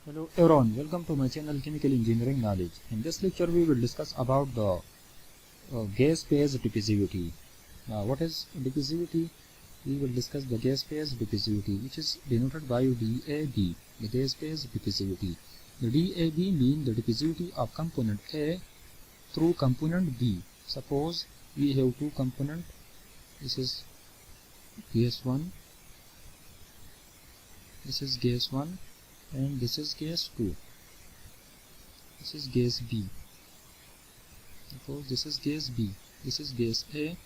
Hello everyone, welcome to my channel Chemical Engineering Knowledge. In this lecture we will discuss about the gas phase diffusivity. Now what is diffusivity? We will discuss the gas phase diffusivity, which is denoted by DAB, the gas phase diffusivity. The DAB means the diffusivity of component A through component B. Suppose we have two components. This is gas 1, this is gas 1 and this is gas 2. This is gas B. Suppose this is gas B, this is gas A,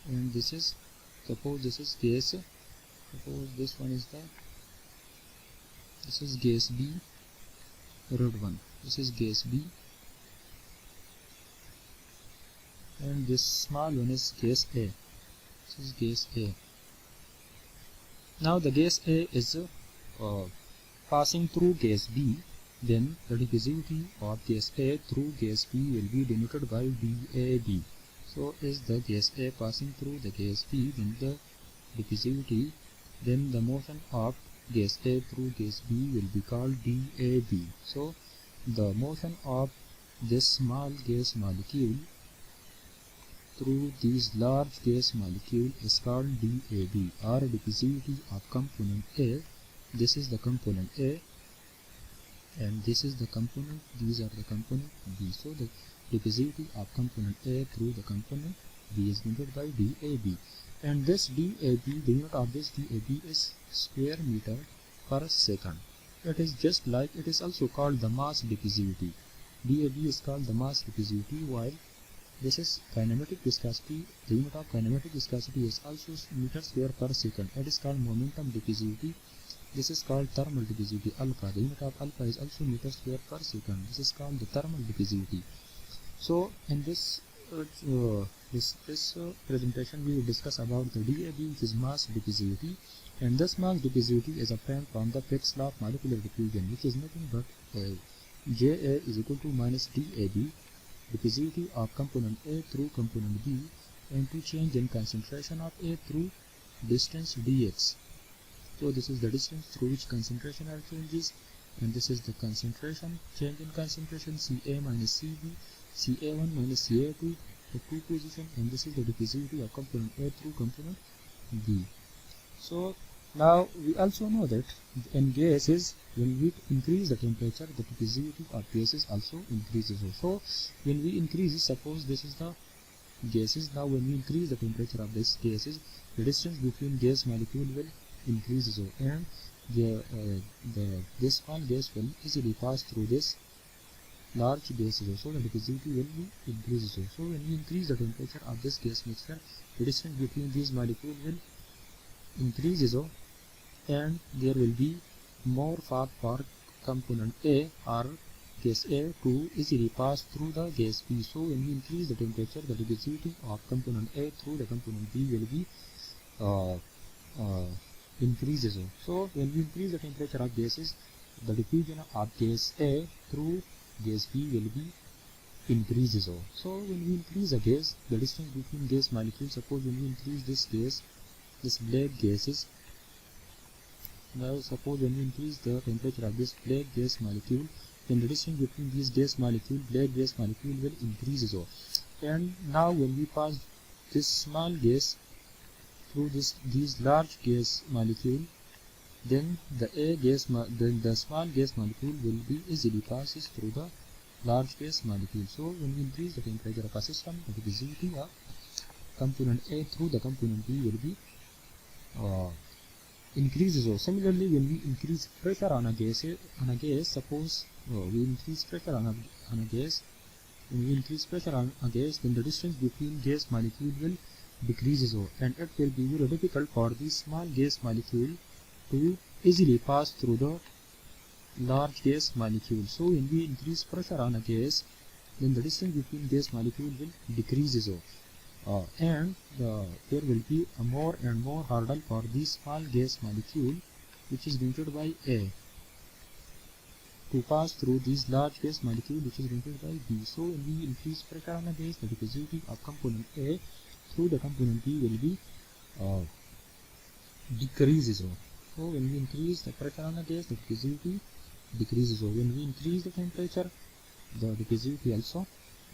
and this is, suppose this is gas, suppose this one is this is gas B, red one, this is gas B, and this small one is gas A, this is gas A. Now the gas A is passing through gas B, then the diffusivity of gas A through gas B will be denoted by DAB. So is the gas A passing through the gas B, then the diffusivity, then the motion of gas A through gas B will be called DAB. So the motion of this small gas molecule through these large gas molecule is called DAB, or diffusivity of component A. This is the component A and this is the component, these are the component B. So the diffusivity of component A through the component B is denoted by DAB, and this DAB, the unit of this DAB is square meter per second. It is just like, it is also called the mass diffusivity. DAB is called the mass diffusivity, while this is kinematic viscosity. The unit of kinematic viscosity is also meter square per second. It is called momentum diffusivity. This is called thermal diffusivity alpha. The unit of alpha is also meter square per second. This is called the thermal diffusivity. So in this presentation we will discuss about the DAB, which is mass diffusivity, and this mass diffusivity is obtained from the Fick's law of molecular diffusion, which is nothing but JA is equal to minus DAB, diffusivity of component A through component B, and to change in concentration of A through distance dx. So this is the distance through which concentration are changes, and this is the concentration, change in concentration, Ca minus Cb, Ca1 minus Ca2, the two position, and this is the diffusivity of component A through component B. So now we also know that in gases, when we increase the temperature, the diffusivity of gases also increases. So when we increase, suppose this is the gases, now when we increase the temperature of this gases, the distance between gas molecule will increases, and this small gas will easily pass through this large gases, so the diffusivity will be increases. So when we increase the temperature of this gas mixture, the distance between these molecules will increases, and there will be more path for component A or gas A to easily pass through the gas B. So when we increase the temperature, the diffusivity of component A through the component B will be increases. So when we increase the temperature of gases, the diffusion of gas A through gas B will be increases. So when we increase a gas, the distance between gas molecules, suppose when we increase this gas, this black gases, now suppose when we increase the temperature of this black gas molecule, then the distance between these gas molecule, black gas molecule will increases. And now when we pass this small gas through these large gas molecule, then the small gas molecule will be easily passes through the large gas molecule. So when we increase the temperature of a system, the diffusivity of component A through the component B will be increases. Similarly, when we increase pressure on a gas, suppose we increase pressure on a gas, when we increase pressure on a gas, then the distance between gas molecule will decreases, and it will be very difficult for this small gas molecule to easily pass through the large gas molecule. So when we increase pressure on a gas, then the distance between gas molecule will decreases, and there will be a more and more hurdle for this small gas molecule, which is denoted by A, to pass through these large gas molecule, which is denoted by B. So when we increase pressure on a gas, the diffusivity of component A through the component B will be decreases. So when we increase the pressure on a gas, the diffusivity decreases. So when we increase the temperature, the diffusivity also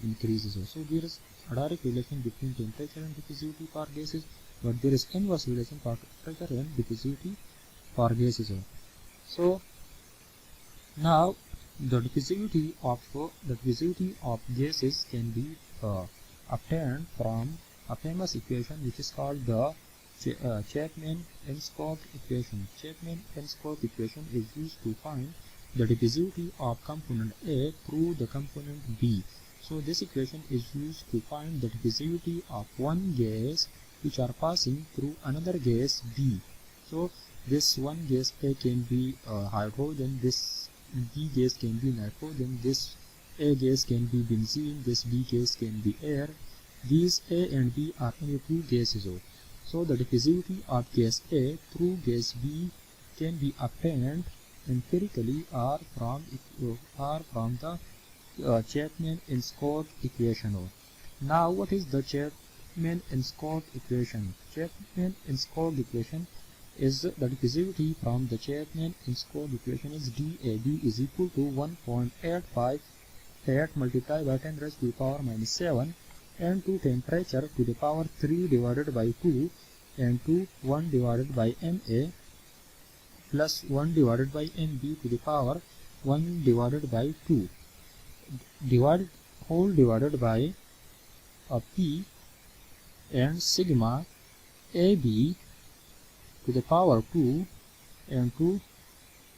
increases. So there is a direct relation between temperature and diffusivity for gases, but there is inverse relation for temperature and diffusivity for gases. So now the diffusivity of gases can be obtained from a famous equation which is called the Chapman-Enskog equation. Chapman-Enskog equation is used to find the diffusivity of component A through the component B. So this equation is used to find the diffusivity of one gas which are passing through another gas B. So this one gas A can be hydrogen, this B gas can be nitrogen, this A gas can be benzene, this B gas can be air. These A and B are only two gases. So the diffusivity of gas A through gas B can be obtained empirically or from the Chapman-Enskog equation. Now what is the Chapman-Enskog equation? Chapman-Enskog equation is the diffusivity from the Chapman-Enskog equation is DAB is equal to 1.858 multiplied by 10 raised to the power minus 7 and to temperature to the power 3 divided by 2 and to 1 divided by MA plus 1 divided by MB to the power 1 divided by 2 divided by P and sigma AB to the power 2 and to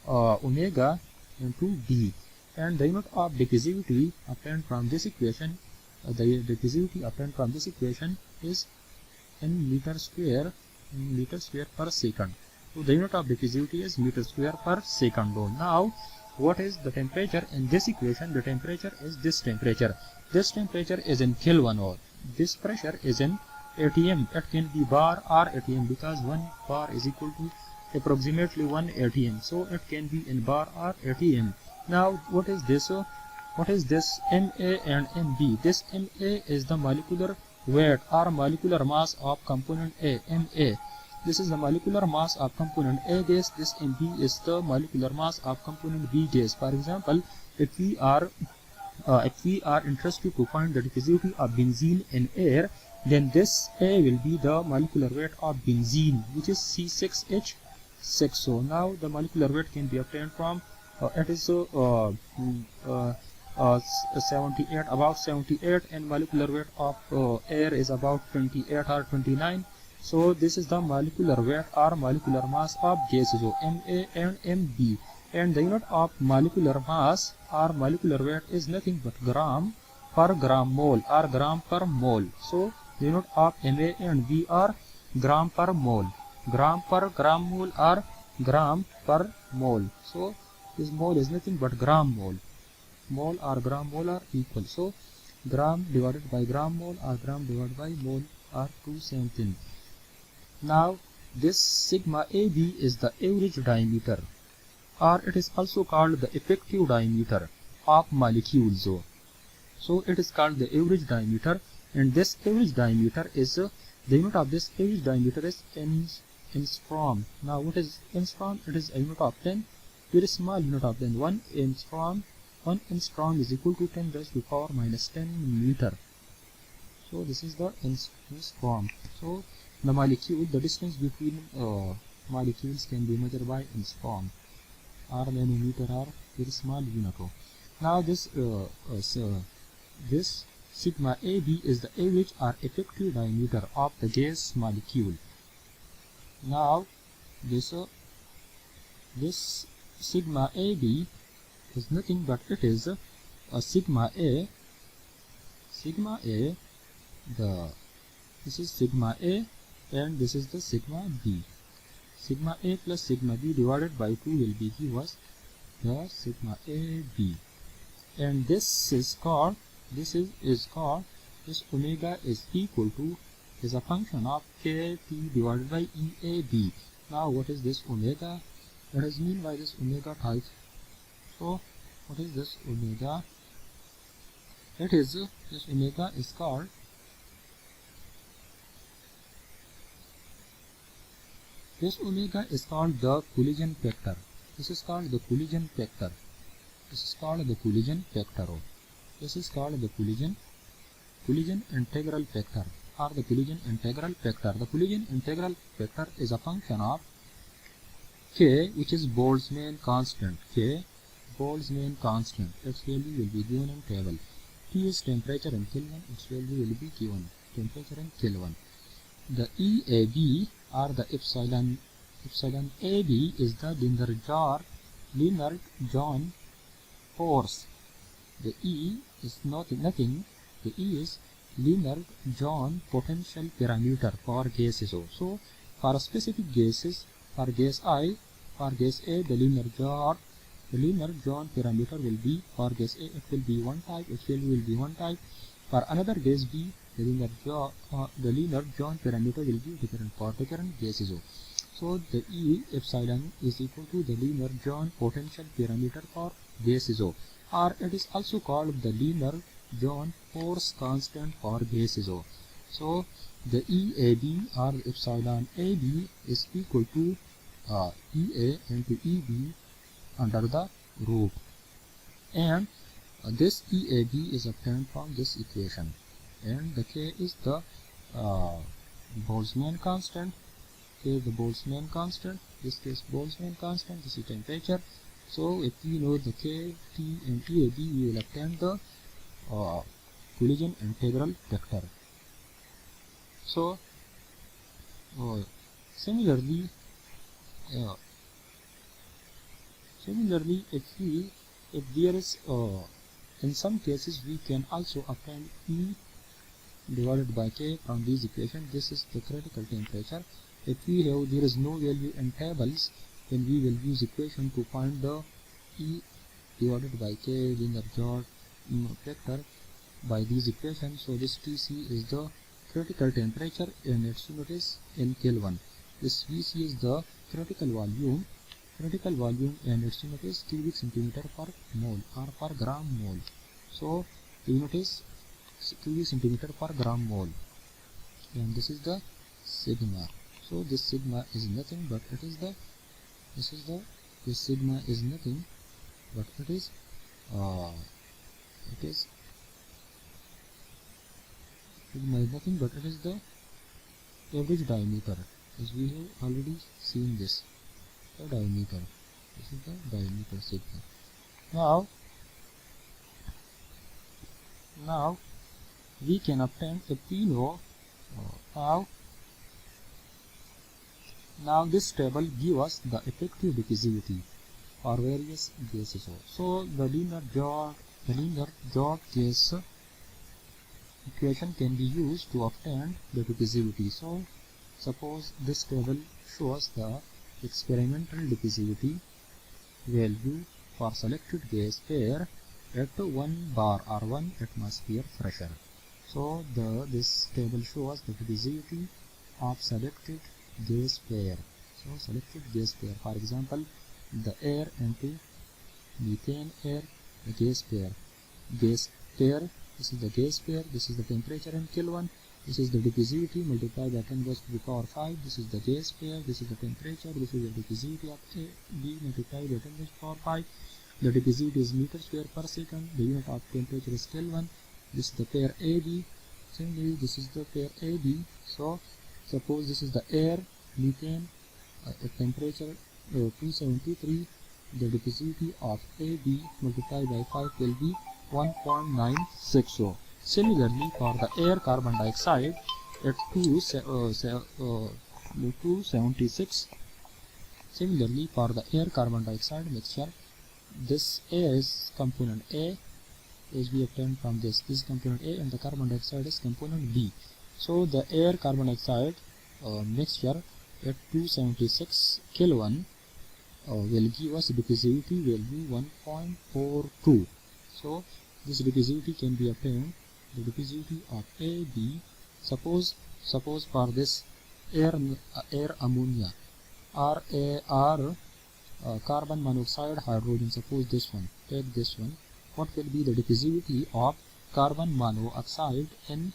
omega and to B, and the unit of diffusivity obtained from this equation is in meter square per second. So the unit of diffusivity is meter square per second. Now what is the temperature in this equation? The temperature is this temperature. This temperature is in Kelvin, or this pressure is in atm. It can be bar or atm because 1 bar is equal to approximately 1 atm. So it can be in bar or atm. Now what is this? What is this MA and MB? This MA is the molecular weight or molecular mass of component A, MA. This is the molecular mass of component A gas. This MB is the molecular mass of component B gas. For example, if we are interested to find the diffusivity of benzene in air, then this A will be the molecular weight of benzene, which is C6H6. So now the molecular weight can be obtained from it is 78, about 78, and molecular weight of air is about 28 or 29. So this is the molecular weight or molecular mass of gases, so MA and MB, and the unit of molecular mass or molecular weight is nothing but gram per gram mole or gram per mole. So the unit of MA and B are gram per mole, gram per gram mole or gram per mole. So this mole is nothing but gram mole. Mole or gram mole are equal. So gram divided by gram mole or gram divided by mole are two same thing. Now this sigma AB is the average diameter, or it is also called the effective diameter of molecules. So it is called the average diameter, and this average diameter is the unit of this average diameter is angstrom. Now what is angstrom? It is a unit of 10, very small unit of 10. 1 angstrom is equal to 10 raised to the power minus 10 meter. So this is the angstrom. So the molecule, the distance between molecules can be measured by angstrom or nanometer or very small unit. Now this this sigma AB is the average or effective diameter of the gas molecule. Now this sigma AB is nothing but it is a sigma A. This is sigma A, and this is the sigma B. Sigma A plus sigma B divided by 2 will be give us the sigma AB, and this omega is equal to is a function of KT divided by EAB. Now what is this omega? What is mean by this omega type? So what is this omega? It is this omega is called the collision factor. This is called the collision factor. This is called the collision factor. This is called the collision integral factor or the collision integral factor. The collision integral factor is a function of K, which is Boltzmann constant. K, Boltzmann constant. Its value will be given in table. T is temperature in Kelvin. Its value will be given temperature in Kelvin. The EAB or the epsilon AB is the Lennar-Johns force. The E is nothing. The E is Lennar-Johns potential parameter for gases. So for specific gases, for gas I, for gas A, the Lennar-Johns parameter will be, for gas A it will be one type, its value will be one type. For another gas B, the Lennar-Johns parameter will be different for different gases. So the E epsilon is equal to the Lennar-Johns potential parameter for gases, or it is also called the Lennar-Johns force constant for gases. So the EAB or epsilon AB is equal to EA into EB under the root, and this EAB is obtained from this equation, and the K is the Boltzmann constant. K is the Boltzmann constant. This is Boltzmann constant. This is temperature. So if we know the K, T and EAB, we will obtain the collision integral vector. So similarly, if there is in some cases we can also obtain E divided by K from these equations. This is the critical temperature. If we have there is no value in tables, then we will use equation to find the E divided by K Lennar-Johns vector by these equations. So this TC is the critical temperature and its unit is in Kelvin. This VC is the critical volume and its unit is cubic centimeter per mole or per gram mole. So the unit is cubic centimeter per gram mole, and this is the sigma. So this sigma is nothing but it is the this sigma is nothing but it is sigma is nothing but it is the average diameter, as we have already seen this. The diameter. This is the diameter sigma. Now we can obtain if we know now this table gives us the effective diffusivity for various gases. So the Lennar-Johns gas equation can be used to obtain the diffusivity. So suppose this table shows the experimental diffusivity value for selected gas pair at 1 bar or 1 atmosphere pressure. So this table shows the diffusivity of selected gas pair. So selected gas pair, for example, the air into methane air, the gas pair. This is the gas pair, this is the temperature in Kelvin, this is the diffusivity multiplied by 10 raised to the power 5, this is the gas pair, this is the temperature, this is the diffusivity of A, B multiplied by 10 raised to the power 5. The diffusivity is meter square per second, the unit of temperature is Kelvin, this is the pair AB, similarly this is the pair AB. So suppose this is the air, methane, at temperature 273, the diffusivity of AB multiplied by 5 will be 1.960. Similarly, for the air carbon dioxide at 276. Similarly, for the air carbon dioxide mixture, this air is component A, as we obtained from this is component A, and the carbon dioxide is component B. So the air carbon dioxide mixture at 276 Kelvin will give us diffusivity value 1.42. So this diffusivity can be obtained, the diffusivity of AB. Suppose for this air ammonia or carbon monoxide hydrogen, suppose this one, take this one, what will be the diffusivity of carbon monoxide in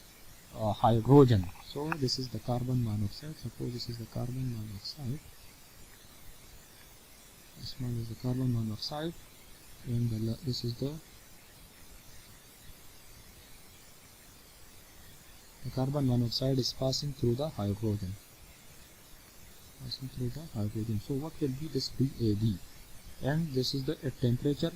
hydrogen? So this is the carbon monoxide, suppose this is the carbon monoxide, this one is the carbon monoxide, and this is the carbon monoxide is passing through the hydrogen. So what will be this BAB? And this is the temperature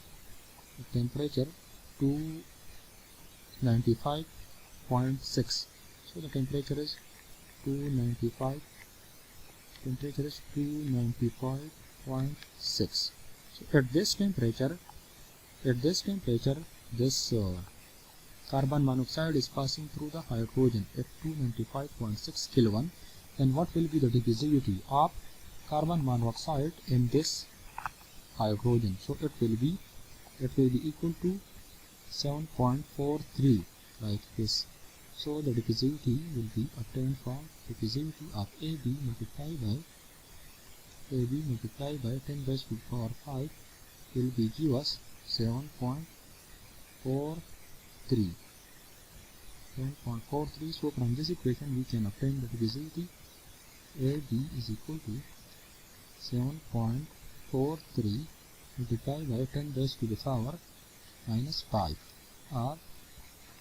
295.6. So the temperature is 295.6. So at this temperature this carbon monoxide is passing through the hydrogen at 295.6 Kelvin. Then what will be the diffusivity of carbon monoxide in this hydrogen? So it will be equal to 7.43, like this. So the diffusivity will be obtained from diffusivity of AB multiplied by 10 raised to the power 5 will be give us 7.43. So from this equation we can obtain the diffusivity. AB is equal to 7.43 multiplied by 10 raised to the power minus 5, or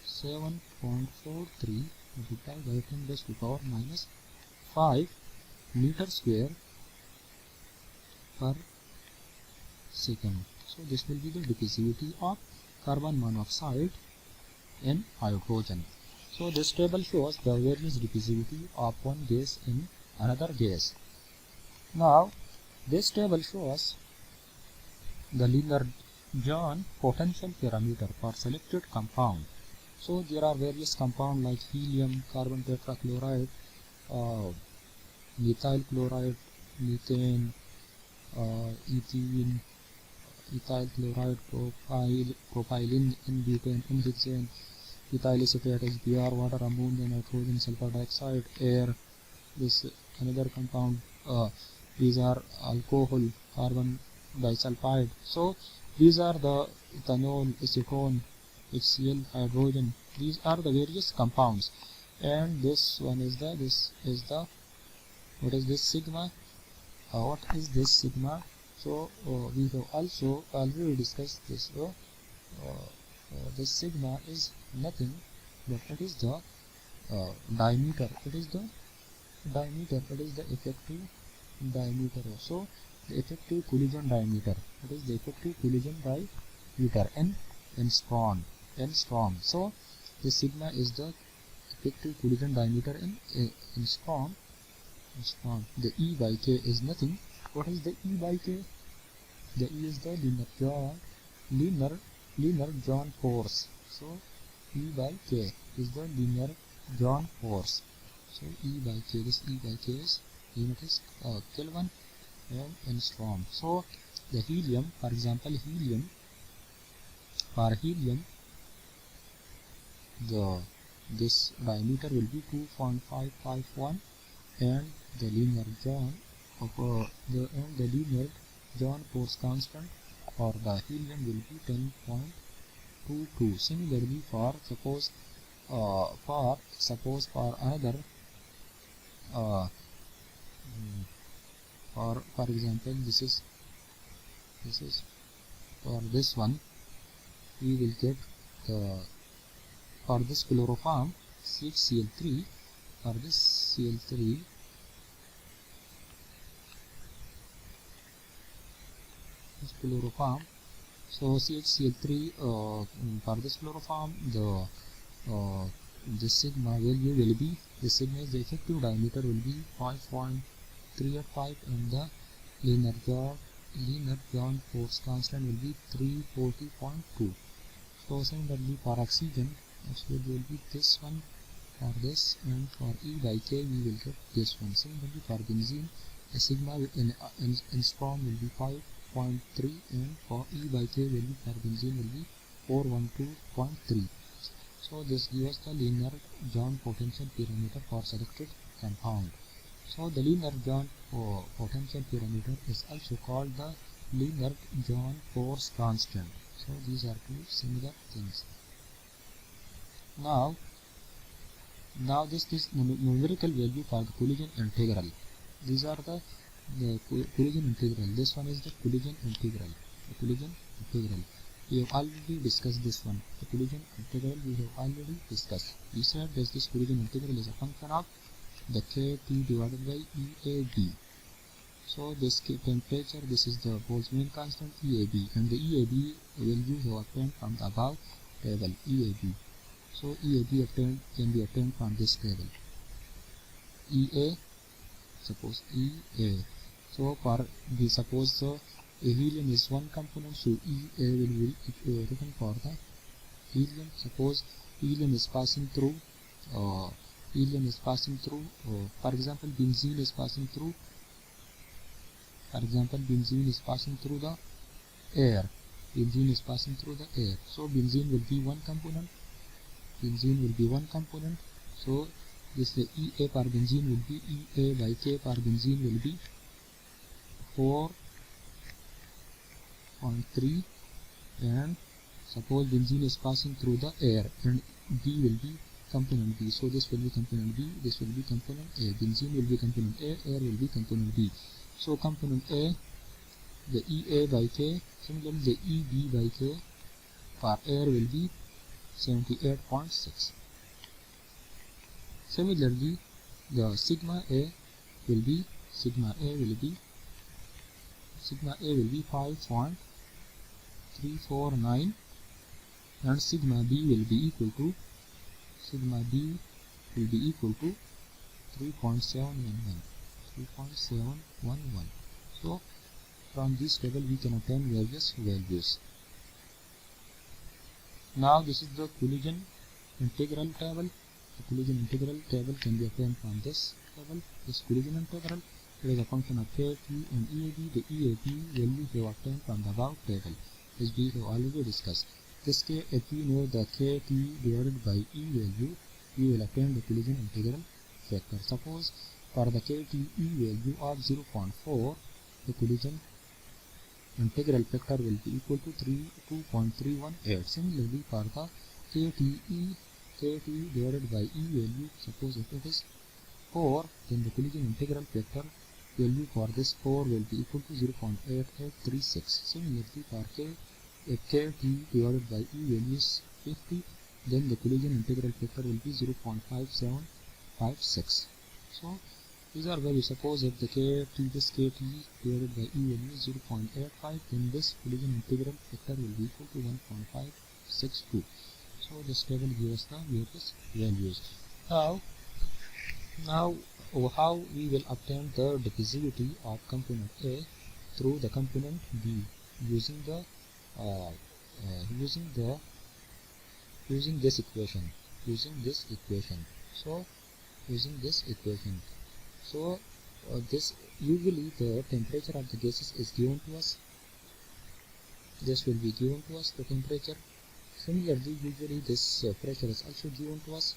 7.43 multiplied by 10 raised to the power minus 5 meter square per second. So this will be the diffusivity of carbon monoxide in hydrogen. So this table shows the various diffusivity of one gas in another gas. Now this table shows the Lennar-Johns potential parameter for selected compound. So there are various compounds like helium, carbon tetrachloride, methyl chloride, methane, ethene, ethyl chloride, propylene, N-butane, N-hexane, ethyl acetate, HBr, water, ammonia, nitrogen, sulfur dioxide, air. This another compound. These are alcohol, carbon disulfide. So these are the ethanol, acetone, HCl, hydrogen. These are the various compounds. And this one is the what is this sigma? What is this sigma? So we have also already discussed this. This sigma is nothing but it is the diameter. It is the effective diameter. So the effective collision diameter. It is the effective collision diameter in angstrom. So the sigma is the effective collision diameter in angstrom. The E by K is nothing. What is the E by K? The E is the Lennar-Johns force. So E by K is the Lennar-Johns force. So E by K, this E by K is unit is Kelvin and angstrom. So the helium, for example, this diameter will be 2.551, and the Lennar-Johns force constant for the helium will be 10.22. Similarly, for another for example, this is for this one we will get for this chloroform CHCl3. For this Cl3, this chloroform, so CHCl3 for this chloroform, the this sigma value will be, this sigma is the effective diameter will be 5.385, and the Lennar-Johns force constant will be 340.2. So similarly for oxygen, it will be this one for this, and for E by K we will get this one. Similarly for benzene, the sigma in angstrom will be 5.3, and for E by K value for benzene will be 412.3. So this gives us the Lennar-Johns potential parameter for selected compound. So the Lennar-Johns potential parameter is also called the Lennar-Johns force constant. So these are two similar things. Now this numerical value for the collision integral. These are the collision integral. This one is the collision integral. The collision integral. We have already discussed this one. The collision integral we have already discussed. We said that this collision integral is a function of the Kt divided by EAB. So this temperature, this is the Boltzmann constant EAB, and the EAB value we have obtained from the above table EAB. So EAB can be obtained from this table. EA, suppose EA. So for we suppose the helium is one component, so EA will be written for the helium. Suppose helium is passing through for example benzene is passing through the air. Benzene is passing through the air, so benzene will be one component. So this EA per benzene will be EA by K per benzene will be 4.3, and suppose benzene is passing through the air, and B will be component B. So this will be component B, this will be component A. Benzene will be component A, air will be component B. So component A, the EA by K, similarly the EB by K for air will be 78.6. Similarly, the sigma A will be 5.349, and sigma B will be equal to 3.711. So from this table we can obtain various values. Now this is the collision integral table. The collision integral table can be obtained from this table. This collision integral is a function of Kt and EAB. The EAB value we have obtained from the above table, as we have already discussed. This K, if we know the Kt divided by E value, we will obtain the collision integral factor. Suppose for the Kt E value of 0.4, the collision integral factor will be equal to 2.318. Similarly, for the Kt divided by E value, suppose if it is 4, then the collision integral factor value for this 4 will be equal to 0.8836. Similarly, for if Kt divided by E value is 50, then the collision integral factor will be 0.5756. So these are values. Suppose if the this Kt divided by E value is 0.85, then this collision integral factor will be equal to 1.562. So this table gives us the various values. Now how we will obtain the diffusivity of component A through the component B using this equation. So this usually the temperature of the gases is given to us. This will be given to us, the temperature. Similarly, usually this pressure is also given to us,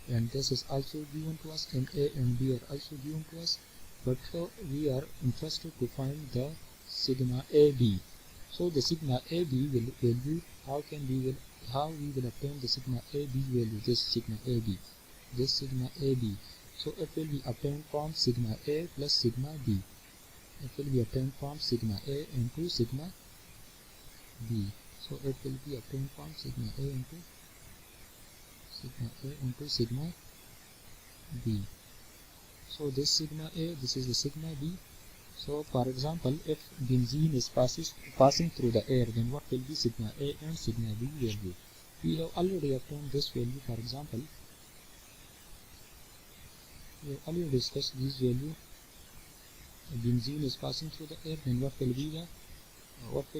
and this is also given to us, and A and B are also given to us. But we are interested to find the sigma AB. So the sigma AB value, how we will obtain the sigma AB value? This sigma AB. So it will be obtained from sigma A plus sigma B. It will be obtained from sigma A into sigma B. So it will be obtained from sigma A into sigma B. So this sigma A, this is the sigma B. So for example, if benzene is passing through the air, then what will be sigma A and sigma B value? We have already obtained this value. For example, we have already discussed this value. Benzene is passing through the air, then what will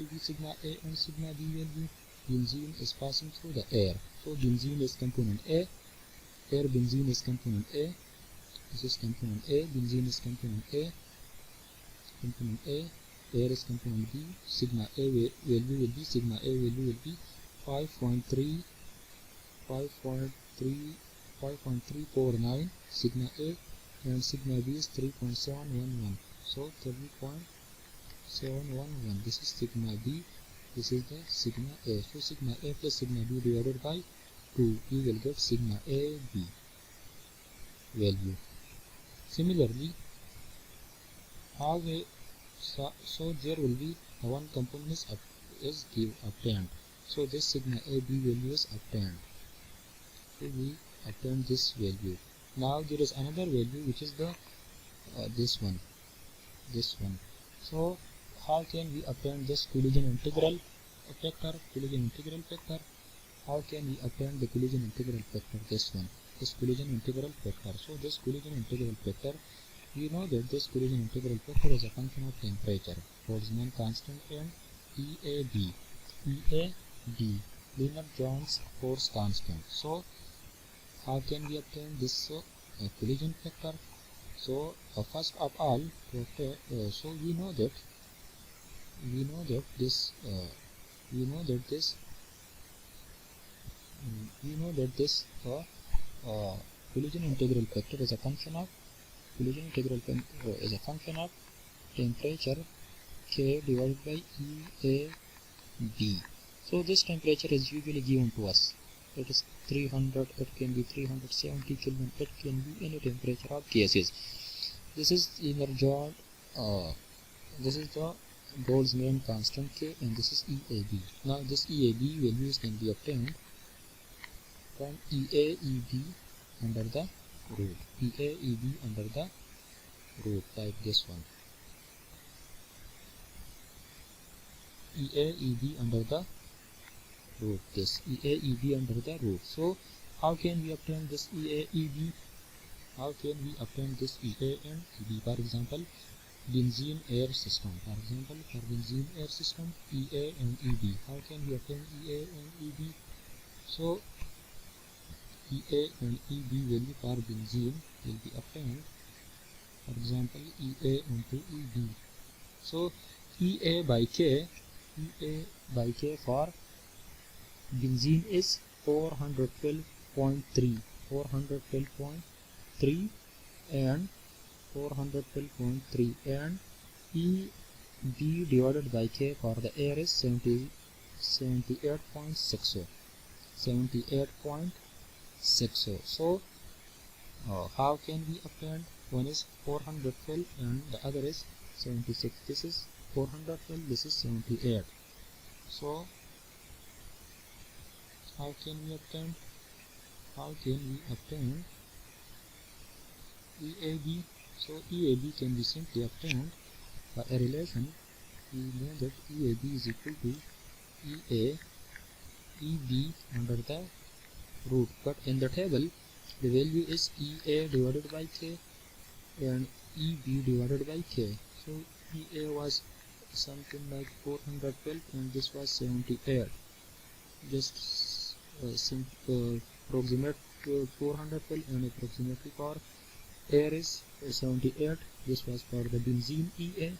be sigma A and sigma B value? Benzene is passing through the air, so benzene is component A, benzene is component A, this is component A, benzene is component A, air is component B. Sigma A value will be 5.349 sigma A, and sigma B is 3.711. So 3.711. This is sigma B. This is the sigma A. So sigma A plus sigma B divided by 2, we will get sigma A B value. Similarly, so there will be one component is is obtained. So this sigma AB value is obtained. So we obtained this value. Now there is another value which is the this one. So how can we obtain this collision integral factor? How can we obtain the collision integral factor? This collision integral factor. So this collision integral factor, we know that this collision integral factor is a function of temperature, Boltzmann constant, and EAB, Lennar-Johns force constant. So how can we obtain this collision factor? So first of all, so we know that this collision integral factor is a function of temperature K divided by EAB. So this temperature is usually given to us. It is 300, it can be 370 Kelvin, it can be any temperature of gases. This is Lennar-Johns, this is the Boltzmann constant K, and this is EAB. Now this EAB values can be obtained from EAEB under the root. Like this one. EAEB under the root. So how can we obtain this EAEB? How can we obtain this EA and EB? For example, benzene air system. For benzene air system, EA and EB. How can we obtain EA and EB? So EA and EB value for benzene will be obtained. For example, EA into EB. So EA by K for benzene is 412.3 and 412.3, and EB divided by K for the air is 78.60. So how can we obtain? One is 412 and the other is 76. This is 412, this is 78. So how can we obtain EAB? So EAB can be simply obtained by a relation. We know that EAB is equal to EA EB under the root, but in the table the value is EA divided by K and EB divided by K. So EA was something like 412 and this was 78. Just approximate 412 and approximately for air is 78. This was for the benzene EA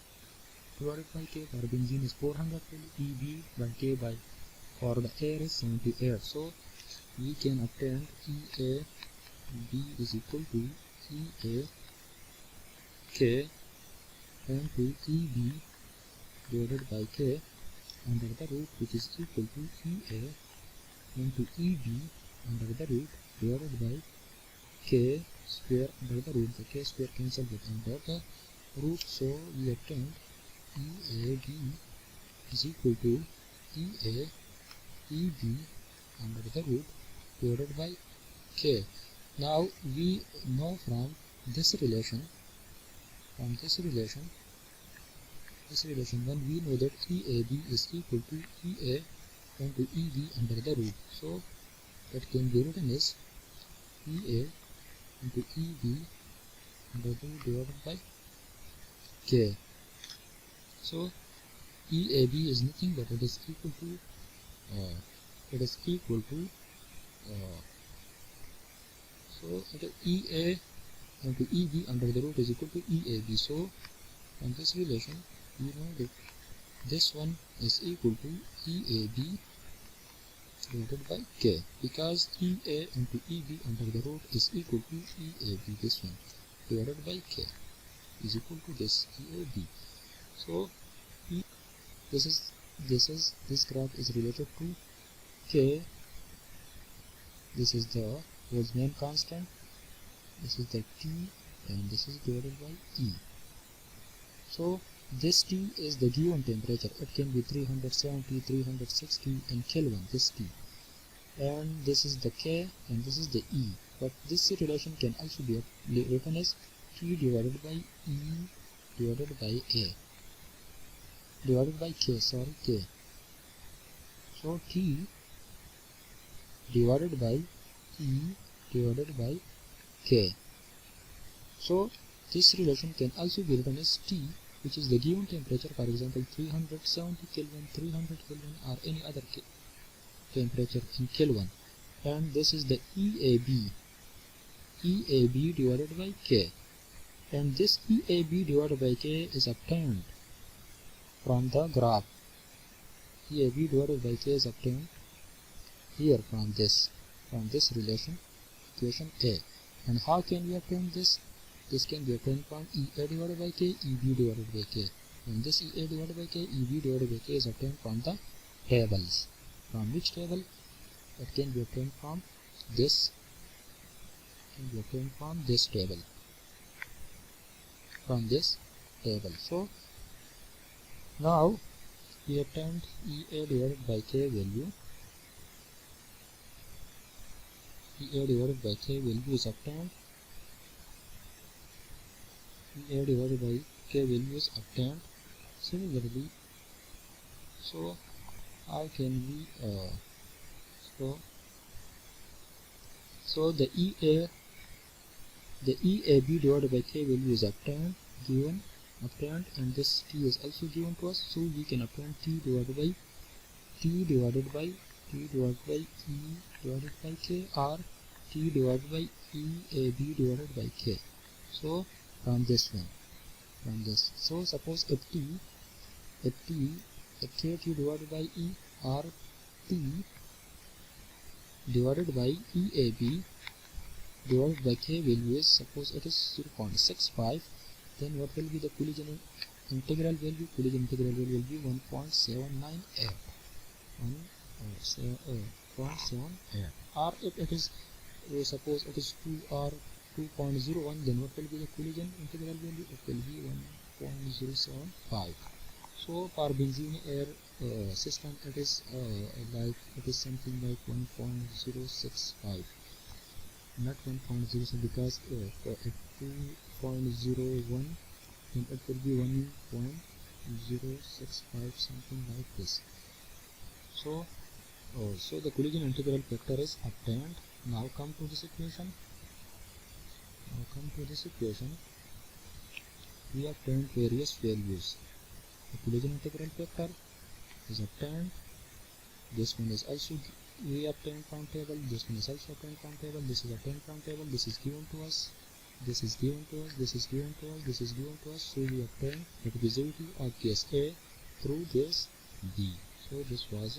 divided by K. For benzene is 412, EB by K by for the air is 78. So we can obtain EAB is equal to EA K into EB divided by K under the root, which is equal to EA into EB under the root divided by K square under the root. The K square cancelled with under the root, so we obtained EAB is equal to EA EB under the root divided by K. Now we know from this relation, when we know that EAB is equal to EA into EB under the root, so that can be written as EA into EB under the root divided by K. So EAB is nothing but it is equal to so EA into EB under the root is equal to EAB. So from this relation we know that this one is equal to EAB divided by K, because EA into EB under the root is equal to EAB, this one, divided by K is equal to this EAB. So this graph is related to K. This is the Boltzmann constant, this is the T, and this is divided by E. So This T is the given temperature. It can be 370, 360 in Kelvin, this T. And this is the K and this is the E. But this relation can also be written as T divided by E divided by A. Divided by K, sorry, K. So T divided by E divided by K. So this relation can also be written as T, which is the given temperature, for example 370 Kelvin, 300 Kelvin or any other temperature in Kelvin, and this is the EAB divided by K, and this EAB divided by K is obtained from the graph. EAB divided by K is obtained here from this relation, equation A. And how can we obtain this? This can be obtained from EA divided by K, EB divided by K. And this EA divided by K, EB divided by K is obtained from the tables. From which table? It can be obtained from this. Table. From this table. So now we obtained EA divided by K value. EA divided by K value is obtained. EA divided by K value is obtained. Similarly, so how can we so the EAB divided by K value is obtained, and this T is also given to us, so we can obtain T divided by E divided by K, or T divided by EAB divided by K. So from this, so suppose if KT divided by E or T divided by EAB divided by K value is, suppose it is 0.65, then what will be the collision integral value? Collision integral value will be 1.798. 1.78. Or if it is, suppose it is 2 or 2.01, then what will be the collision integral value? It will be 1.075. So for benzene air system, it is something like 1.065, not 1.07, because at 2.01, then it will be 1.065, something like this. So so the collision integral factor is obtained. Now come to this equation. We obtained various values. The collision integral factor is obtained. This one is also we obtained from table. This one is also obtained from table. This is obtained from table. This is given to us. This is given to us. This is given to us. This is given to us. So we obtained the diffusivity of gas A through gas B. So this was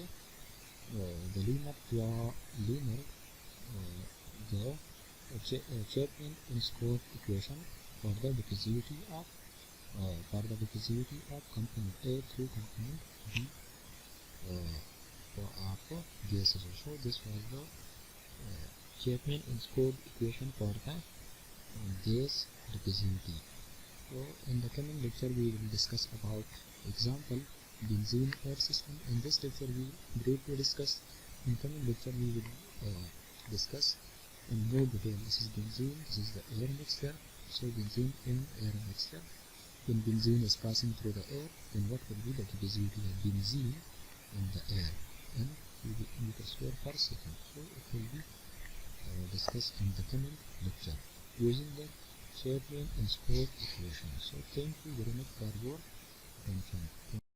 the Chapman-Enskog equation for the diffusivity of component A through component B of gases. So this was the Chapman-Enskog equation for the gas diffusivity. So in the coming lecture we will discuss about example benzene air system. In this lecture we briefly discuss. In coming lecture we will discuss in more detail. This is benzene, this is the air mixture. So benzene in air mixture. When benzene is passing through the air, then what will be the diffusivity of benzene in the air in cubic meters square per second. So it will be discussed in the coming lecture using the Chapman-Enskog equation. So thank you very much for your attention.